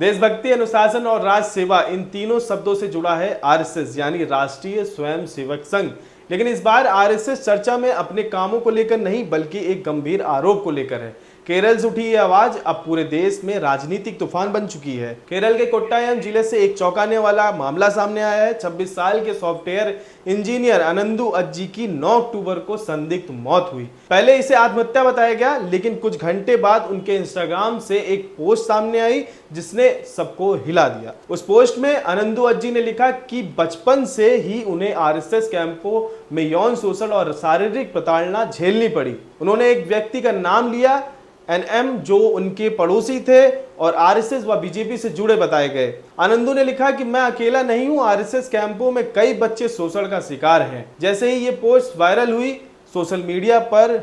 देशभक्ति, अनुशासन और राष्ट्र सेवा, इन तीनों शब्दों से जुड़ा है आरएसएस यानी राष्ट्रीय स्वयं सेवक संघ। लेकिन इस बार आरएसएस चर्चा में अपने कामों को लेकर नहीं बल्कि एक गंभीर आरोप को लेकर है। केरल से उठी ये आवाज अब पूरे देश में राजनीतिक तूफान बन चुकी है। केरल के कोट्टायम जिले से एक चौंकाने वाला मामला सामने आया है। 26 साल के सॉफ्टवेयर इंजीनियर अनंदु अज्जी की 9 अक्टूबर को संदिग्ध मौत हुई। पहले इसे आत्महत्या बताया गया, लेकिन कुछ घंटे बाद उनके इंस्टाग्राम से एक पोस्ट सामने आई जिसने सबको हिला दिया। उस पोस्ट में अनंदु अज्जी ने लिखा कि बचपन से ही उन्हें आरएसएस कैंपों में यौन शोषण और शारीरिक प्रताड़ना झेलनी पड़ी। उन्होंने एक व्यक्ति का नाम लिया एनएम जो उनके पड़ोसी थे और आरएसएस व बीजेपी से जुड़े बताए गए। आनंदू ने लिखा कि मैं अकेला नहीं हूं, आरएसएस कैंपों में कई बच्चे शोषण का शिकार हैं। जैसे ही ये पोस्ट वायरल हुई, सोशल मीडिया पर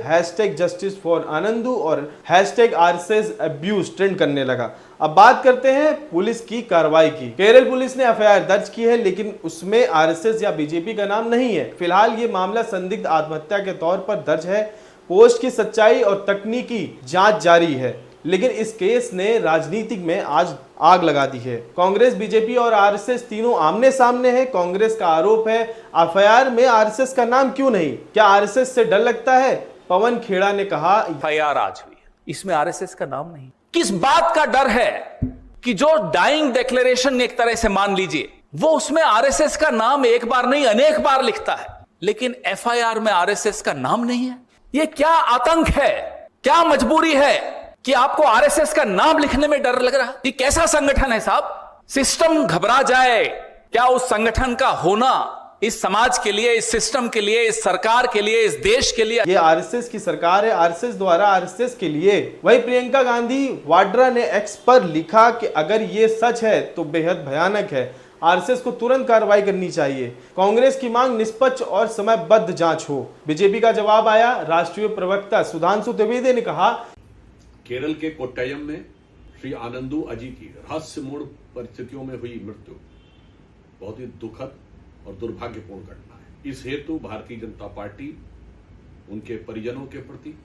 #जस्टिस फॉर आनंदू और #RSS अब्यूज ट्रेंड करने लगा। अब बात करते हैं पुलिस की कार्रवाई की। केरल पुलिस ने एफआईआर दर्ज की है, लेकिन उसमें आरएसएस या बीजेपी का नाम नहीं है। फिलहाल ये मामला संदिग्ध आत्महत्या के तौर पर दर्ज है। पोस्ट की सच्चाई और तकनीकी जांच जारी है, लेकिन इस केस ने राजनीतिक में आज आग लगा दी है। कांग्रेस, बीजेपी और आरएसएस तीनों आमने सामने हैं। कांग्रेस का आरोप है एफआईआर में आरएसएस का नाम क्यों नहीं? क्या आरएसएस से डर लगता है? पवन खेड़ा ने कहा एफआईआर आज हुई है, इसमें आरएसएस का नाम नहीं। किस बात का डर है कि जो डाइंग डिक्लेरेशन एक तरह से मान लीजिए, वो उसमें आरएसएस का नाम एक बार नहीं अनेक बार लिखता है, लेकिन एफआईआर में आरएसएस का नाम नहीं है। ये क्या आतंक है, क्या मजबूरी है कि आपको आरएसएस का नाम लिखने में डर लग रहा? ये कैसा संगठन है साहब? सिस्टम घबरा जाए क्या उस संगठन का होना इस समाज के लिए, इस सिस्टम के लिए, इस सरकार के लिए, इस देश के लिए? ये आरएसएस की सरकार है, आरएसएस द्वारा आरएसएस के लिए। वही प्रियंका गांधी वाड्रा ने एक्स पर लिखा कि अगर ये सच है तो बेहद भयानक है, आरएसएस को तुरंत कार्रवाई करनी चाहिए। कांग्रेस की मांग निष्पक्ष और समयबद्ध जांच हो। बीजेपी का जवाब आया। राष्ट्रीय प्रवक्ता सुधांशु त्रिवेदी ने कहा, केरल के कोट्टायम में श्री आनंदू अजी की रहस्यमूर्ण परिस्थितियों में हुई मृत्यु बहुत ही दुखद और दुर्भाग्यपूर्ण घटना है। इस हेतु भारतीय जनता पार्टी उनके परिजनों के प्रति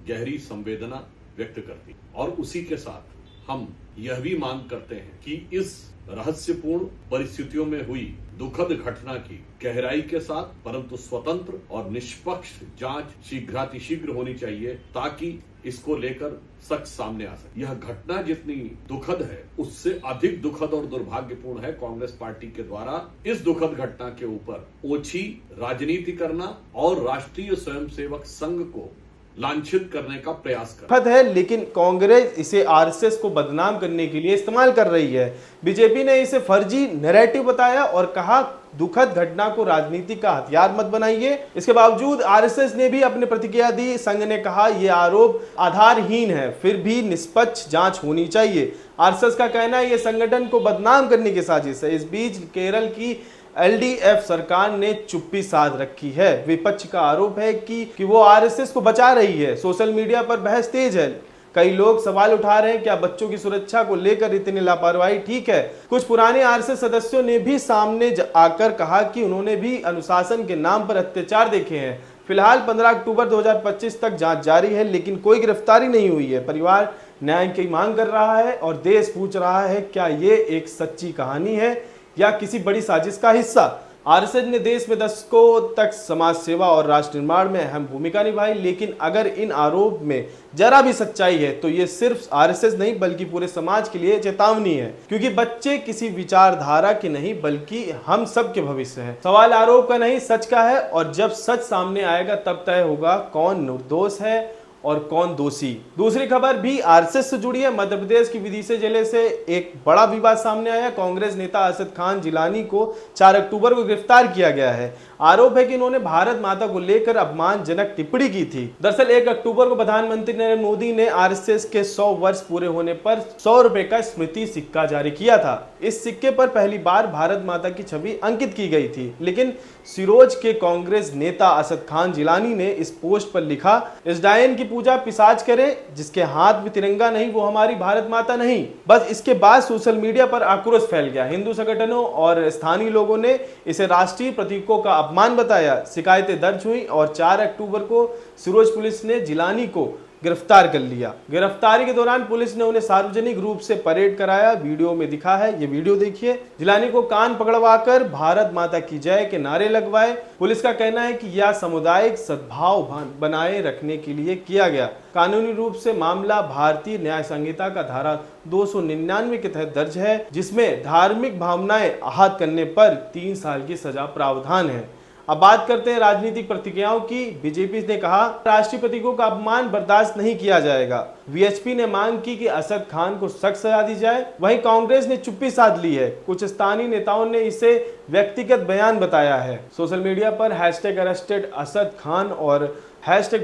गहरी संवेदना व्यक्त करती और उसी के साथ हम यह भी मांग करते हैं कि इस रहस्यपूर्ण परिस्थितियों में हुई दुखद घटना की गहराई के साथ परंतु स्वतंत्र और निष्पक्ष जांच शीघ्रातिशीघ्र होनी चाहिए, ताकि इसको लेकर सच सामने आ सके। यह घटना जितनी दुखद है, उससे अधिक दुखद और दुर्भाग्यपूर्ण है कांग्रेस पार्टी के द्वारा इस दुखद घटना के ऊपर ओछी राजनीति करना और राष्ट्रीय स्वयंसेवक संघ को लांछित करने का प्रयास कर है। लेकिन कांग्रेस इसे आरएसएस को बदनाम करने के लिए इस्तेमाल कर रही है। बीजेपी ने इसे फर्जी नैरेटिव बताया और कहा दुखद घटना को राजनीति का हथियार मत बनाइए। इसके बावजूद आरएसएस ने भी अपनी प्रतिक्रिया दी। संघ ने कहा यह आरोप आधारहीन है, फिर भी निष्पक्ष जांच होनी चाहिए। आरएसएस का कहना है यह संगठन को बदनाम करने की साजिश है। इस बीच केरल की एलडीएफ सरकार ने चुप्पी साध रखी है। विपक्ष का आरोप है कि वो आरएसएस को बचा रही है। सोशल मीडिया पर बहस तेज है। कई लोग सवाल उठा रहे हैं क्या बच्चों की सुरक्षा को लेकर इतनी लापरवाही ठीक है? कुछ पुराने आरएसएस सदस्यों ने भी सामने आकर कहा कि उन्होंने भी अनुशासन के नाम पर अत्याचार देखे हैं। फिलहाल 15 अक्टूबर 2025 तक जांच जारी है, लेकिन कोई गिरफ्तारी नहीं हुई है। परिवार न्याय की मांग कर रहा है और देश पूछ रहा है क्या ये एक सच्ची कहानी है या किसी बड़ी साजिश का हिस्सा? आरएसएस ने देश में दशकों तक समाज सेवा और राष्ट्र निर्माण में अहम भूमिका निभाई, लेकिन अगर इन आरोप में जरा भी सच्चाई है तो ये सिर्फ आरएसएस नहीं बल्कि पूरे समाज के लिए चेतावनी है, क्योंकि बच्चे किसी विचारधारा के नहीं बल्कि हम सब के भविष्य है। सवाल आरोप का नहीं सच का है, और जब सच सामने आएगा तब तय होगा कौन निर्दोष है और कौन दोषी। दूसरी खबर भी आरएसएस से जुड़ी है। मध्य प्रदेश की विदिशा जिले से एक बड़ा विवाद सामने आया। कांग्रेस नेता असद खान जिलानी को 4 अक्टूबर को गिरफ्तार किया गया है। आरोप है कि उन्होंने भारत माता को लेकर अपमानजनक टिप्पणी की थी। दरअसल 1 अक्टूबर को प्रधानमंत्री नरेंद्र मोदी ने आरएसएस के 100 वर्ष पूरे होने पर 100 रुपए का स्मृति सिक्का जारी किया था। इस सिक्के पर पहली बार भारत माता की छवि अंकित की गई थी, लेकिन सिरोज के कांग्रेस नेता असद खान जिलानी ने इस पोस्ट पर लिखा, इस डायन की पूजा पिशाच करे, जिसके हाथ में तिरंगा नहीं वो हमारी भारत माता नहीं। बस इसके बाद सोशल मीडिया पर आक्रोश फैल गया। हिंदू संगठनों और स्थानीय लोगों ने इसे राष्ट्रीय प्रतीकों का अपमान बताया। शिकायतें दर्ज हुई और 4 अक्टूबर को सिरोज पुलिस ने जिलानी को गिरफ्तार कर लिया। गिरफ्तारी के दौरान पुलिस ने उन्हें सार्वजनिक रूप से परेड कराया। वीडियो में दिखा है, ये वीडियो देखिए। जिलानी को कान पकड़वाकर भारत माता की जय के नारे लगवाए। पुलिस का कहना है कि यह सामुदायिक सद्भाव बनाए रखने के लिए किया गया। कानूनी रूप से मामला भारतीय न्याय संहिता का धारा 299 के तहत दर्ज है, जिसमें धार्मिक भावनाएं आहत करने पर 3 साल की सजा प्रावधान है। अब बात करते हैं राजनीतिक प्रतिक्रियाओं की। बीजेपी ने कहा, राष्ट्रपति को अपमान बर्दाश्त नहीं किया जाएगा। वीएचपी ने मांग की कि असद खान को सख्त सजा दी जाए। वहीं कांग्रेस ने चुप्पी साध ली है। कुछ स्थानीय नेताओं ने इसे व्यक्तिगत बयान बताया है। सोशल मीडिया पर #अरेस्टेड असद खान और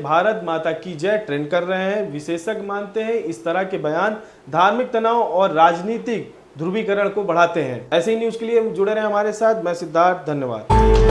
#भारत माता की जय ट्रेंड कर रहे हैं। विशेषज्ञ मानते हैं इस तरह के बयान धार्मिक तनाव और राजनीतिक ध्रुवीकरण को बढ़ाते हैं। ऐसे ही न्यूज के लिए जुड़े रहे हमारे साथ। मैं सिद्धार्थ, धन्यवाद।